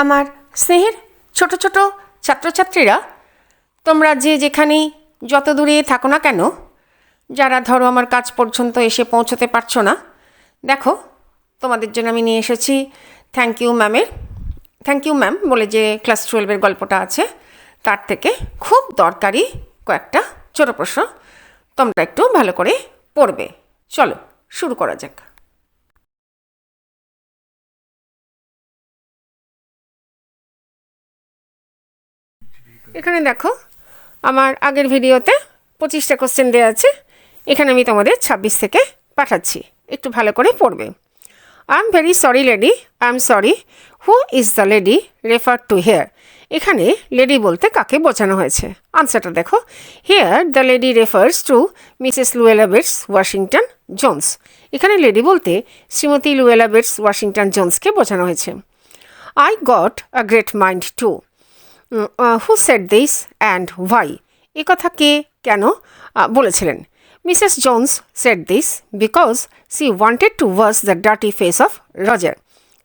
আমার স্নেহের ছোট ছোট ছাত্রছাত্রীরা, তোমরা যে যেখানেই যত দূরে থাকো না কেন, যারা ধরো আমার কাজ পর্যন্ত এসে পৌঁছতে পারছো না, দেখো তোমাদের জন্য আমি নিয়ে এসেছি থ্যাংক ইউ ম্যাম বলে যে ক্লাস 12-এর গল্পটা আছে, তার থেকে খুব দরকারি কয়েকটা ছোট প্রশ্ন তোমরা একটু ভালো করে পড়বে। চলো শুরু করা যাক। এখানে দেখো আমার আগের ভিডিওতে 25টা কোশ্চেন দেওয়া আছে, এখানে আমি তোমাদের 26 থেকে পাঠাচ্ছি, একটু ভালো করে পড়বে। I am very sorry lady, I am sorry, who is the lady refer to here. এখানে লেডি বলতে কাকে বোঝানো হয়েছে? আনসারটা দেখো, here the lady refers to Mrs Luella Bates Washington Jones. এখানে লেডি বলতে শ্রীমতী লুয়েলা বেটস ওয়াশিংটন জোন্সকে বোঝানো হয়েছে। I got a great mind to, who said this and why? এ কথা কে কেন বলেছিলেন? Mrs Jones said this because she wanted to wash the dirty face of Roger.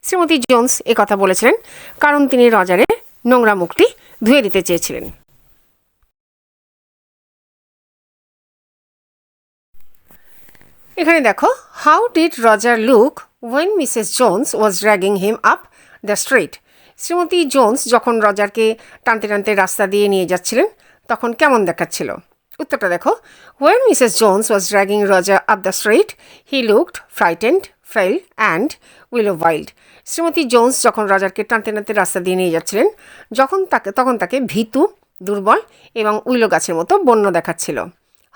শ্রীমতী জোন্স এ কথা বলেছিলেন কারণ তিনি রজারের নোংরা মুখটি ধুয়ে দিতে চেয়েছিলেন। এখানে দেখো, how did Roger look when Mrs Jones was dragging him up the street? Shrimati Jones যখন রজারকে টানতে টানতে রাস্তা দিয়ে নিয়ে যাচ্ছিলেন তখন কেমন দেখাচ্ছিল? উত্তরটা দেখো, when Mrs Jones was dragging Roger up the street he looked frightened, frail and willow wild. Shrimati Jones যখন রজারকে টানতে টানতে রাস্তা দিয়ে নিয়ে যাচ্ছিলেন তখন তাকে ভীতু, দুর্বল এবং উইলো গাছের মতো বন্য দেখাচ্ছিল।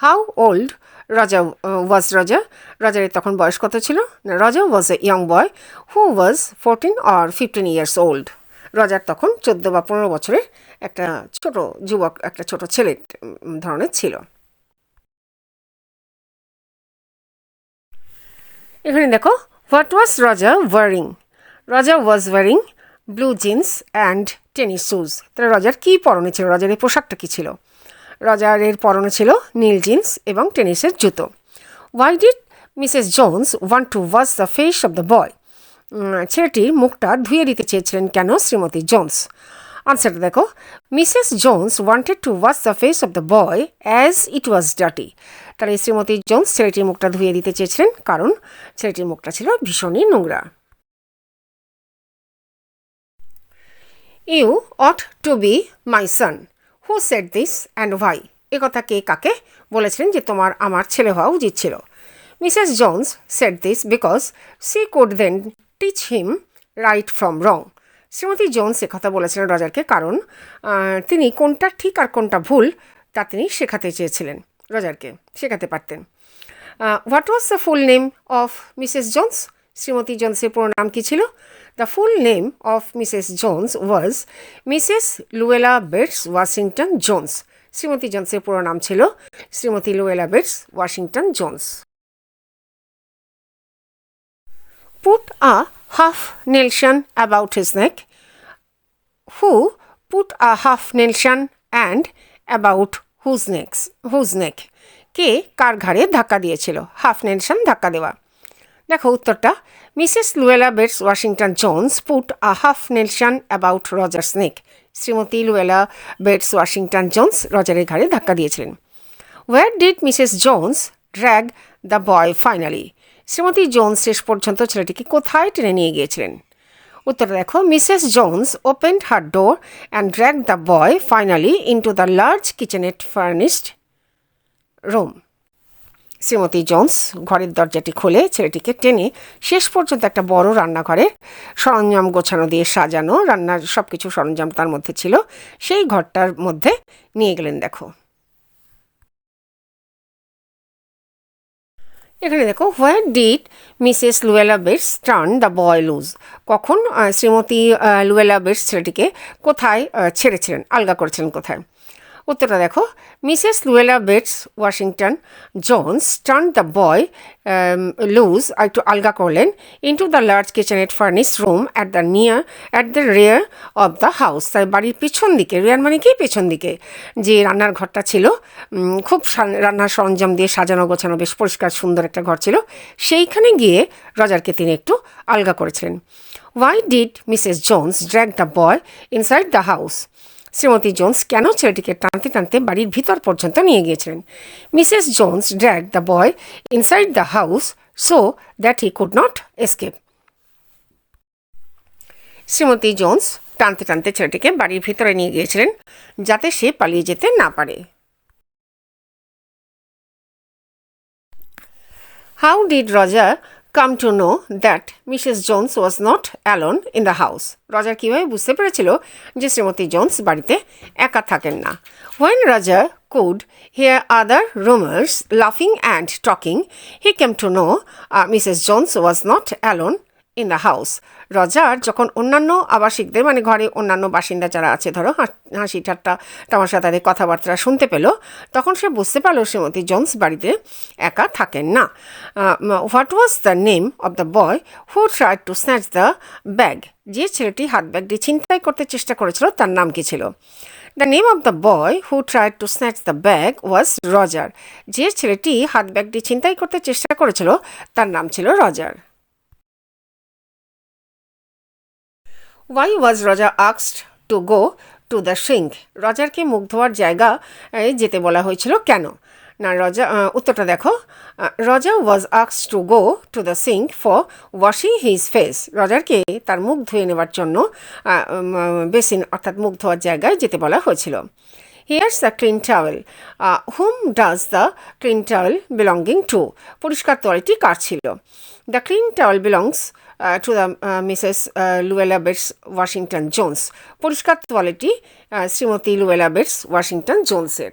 How old Roger was Roger? রজারের তখন বয়স কত ছিল? Roger was a young boy who was 14 or 15 years old. Roger তখন 14 বা 15 বছরের একটা ছোট যুবক, একটা ছোট ছেলে ধরনের ছিল। এখানে দেখো, what was Roger wearing? Roger was wearing blue jeans and tennis shoes. তাহলে রজার কী পরনে ছিল? রজারের পোশাকটা কী ছিল? রজারের পরনে ছিল নীল জিন্স এবং টেনিসের জুতো। Why did Mrs Jones want to wash the face of the boy? ছেলেটির মুখটা ধুয়ে দিতে চেয়েছিলেন কেন শ্রীমতী জোন্স? আনসারটা দেখো, Mrs Jones wanted to wash the face of the boy as it was dirty. তাহলে শ্রীমতী জোন্স ছেলেটির মুখটা ধুয়ে দিতে চেয়েছিলেন কারণ ছেলেটির মুখটা ছিল ভীষণই নোংরা। You ought to be my son, who said this and why? এ কথা কে কাকে বলেছিলেন যে তোমার আমার ছেলে হওয়া উচিত ছিল? Mrs Jones said this because she could then teach him right from wrong. Shrimati Jones কথা বলেছিলেন রজারকে কারণ তিনি কোনটা ঠিক আর কোনটা ভুল তা তিনি শেখাতে চেয়েছিলেন, রজারকে শেখাতে পারতেন। What was the full name of Mrs Jones? শ্রীমতী জোন্সের পুরো নাম কী ছিল? The full name of Mrs Jones was Mrs Luella Bates Washington Jones. শ্রীমতী জোন্সের পুরো নাম ছিল শ্রীমতী লুয়েলা বেটস ওয়াশিংটন জোন্স। Put a half nelson about his neck. Who put a half nelson and about whose neck? কে কার ঘাড়ে ধাক্কা দিয়েছিল? হাফ নেলসন ধাক্কা দেওয়া। দেখো উত্তরটা, Mrs Luella Bates Washington Jones put a half Nelson about Roger's neck. শ্রীমতী লুয়েলা বেটস ওয়াশিংটন জোন্স রজারের ঘাড়ে ধাক্কা দিয়েছিলেন। Where did Mrs Jones drag the boy finally? শ্রীমতী জোন্স শেষ পর্যন্ত ছেলেটিকে কোথায় টেনে নিয়ে গিয়েছিলেন? উত্তরটা দেখো, Mrs Jones opened her door and drag the boy finally into the large kitchenette furnished room. Shrimati Jones ঘরের দরজাটি খুলে ছেলেটিকে টেনে শেষ পর্যন্ত একটা বড় রান্নাঘরের সরঞ্জাম গোছানো দিয়ে সাজানো, রান্নার সব কিছু সরঞ্জাম তার মধ্যে ছিল, সেই ঘরটার মধ্যে নিয়ে গেলেন। দেখো এখানে দেখো, where did Mrs Luella Bates turn the boy loose? কখন শ্রীমতী লুয়েলা বেটস ছেলেটিকে কোথায় ছেড়েছিলেন, আলগা করেছিলেন কোথায়? উত্তরটা দেখো, Mrs Luella Bates Washington Jones turn the boy loose একটু আলগা করলেন into the large kitchenette furnish room at the rear of the house. তাই বাড়ির পিছন দিকে, রেয়ার মানে কি পেছন দিকে, যে রান্নার ঘরটা ছিল, খুব রান্নার সরঞ্জাম দিয়ে সাজানো গোছানো বেশ পরিষ্কার সুন্দর একটা ঘর ছিল, সেইখানে গিয়ে রজারকে তিনি একটু আলগা করেছিলেন। Why did Mrs. Jones drag the boy inside the house? Shrimati Jones কেন ছেলেটিকে টানতে টানতে বাড়ির ভিতর পর্যন্ত নিয়ে গিয়েছিলেন? Mrs Jones drag the boy inside the house so that he could not escape. Shrimati Jones টানতে টানতে ছেলেটিকে বাড়ির ভিতরে নিয়ে গিয়েছিলেন যাতে সে পালিয়ে যেতে না পারে। How did Roger come to know that Mrs. Jones was not alone in the house? Roger কীভাবে বুঝতে পেরেছিল যে শ্রীমতী জোন্স বাড়িতে একা থাকেন না? When Roger could hear other roomers laughing and talking, he came to know Mrs. Jones was not alone in the house. Roger যখন অন্যান্য আবাসিকদের, মানে ঘরে অন্যান্য বাসিন্দা যারা আছে, ধরো হাসি ঠাট্টা তামাশা তাদের কথাবার্তা শুনতে পেল, তখন সে বুঝতে পারল শ্রীমতী জোন্স বাড়িতে একা থাকেন না। What was the name of the boy who tried to snatch the bag? যে ছেলেটি হাত ব্যাগটি ছিনতাই করতে চেষ্টা করেছিল তার নাম কি ছিল? The name of the boy who tried to snatch the bag was Roger. যে ছেলেটি হাত ব্যাগটি ছিনতাই করতে চেষ্টা করেছিল তার নাম ছিল Roger. Why was Roger asked to go to the sink? রজারকে মুখ ধোয়ার জায়গায় যেতে বলা হয়েছিল কেন? না, উত্তরটা দেখো, Roger was asked to go to the sink for washing his face. রজারকে তার মুখ ধুয়ে নেওয়ার জন্য বেসিন অর্থাৎ মুখ ধোয়ার জায়গায় যেতে বলা হয়েছিল। Here's the clean towel. Whom does the clean towel belonging to? পরিষ্কার তোয়ালেটি কার ছিল? The clean towel belongs to the Mrs. Luella Bates Washington Jones. পরিষ্কার তোয়ালেটি শ্রীমতী লুয়েলা বেটস ওয়াশিংটন জোন্সের।